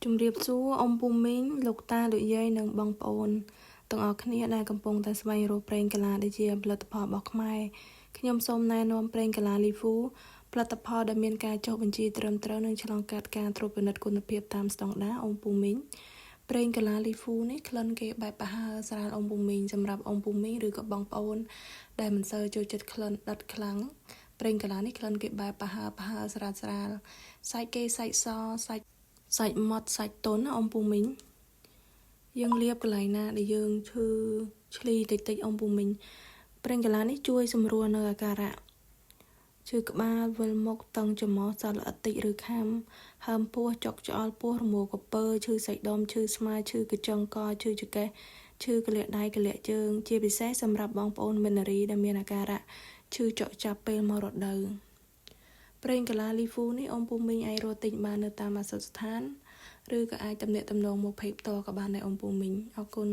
ជំរាបសួរអ៊ំពូមីងលោកតាលោកយាយនិងបងប្អូនទាំងអស់គ្នាដែលកំពុងតែស្វែងរកប្រេងកាឡាដែលជាផលិតផលរបស់ខ្មែរខ្ញុំសូមណែនាំប្រេងកាឡាលីហ្វូផលិតផលដែលមានការចុះបញ្ជីត្រឹមត្រូវនិងឆ្លងកាត់ការត្រួតពិនិត្យគុណភាពតាមស្តង់ដារអ៊ំពូមីងប្រេងកាឡាលីហ្វូនេះក្លិនគេបែបប្រហើរស្រាលអ៊ំពូមីងសម្រាប់អ៊ំពូមីងឬក៏បងប្អូនដែលមិនសូវចូលចិត្តក្លិនដិតខ្លាំងប្រេងកាឡានេះក្លិនគេបែបប្រហើរស្រាលសាច់គេសាច់សសាច់ម៉ត់សាច់ទន់ណាអ៊ំពូមីងយើងលាបកន្លែងណាដែលយើងឈឺឆ្លីតិចអ៊ំពូមីងប្រេងកាឡានេះជួយសម្រួលនៅអាការៈឈឺក្បាលវិលមុខតឹងច្រមុះសល់ល្អិតតិចឬខាំហើមពោះចុកច្អល់ពោះរមួលក្រពើឈឺសាច់ដុំឈឺស្មាឈឺកញ្ចឹងកឈឺចង្កេះឈឺក្លៀកដៃក្លៀកជើងជាពិសេសសម្រាប់បងប្អូនមាននារីដែលមានអាការៈឈឺចុកចាប់ពេលមករដូវប្រេងកាឡាលីហ្វូនេះអ៊ំពូមីងអាចរកទិញបាននៅតាមអាសយដ្ឋានឬក៏អាចទំនាក់ទំនងមកពេចផ្ទាល់ក៏បានដែរអ៊ំពូមីងអរគុណ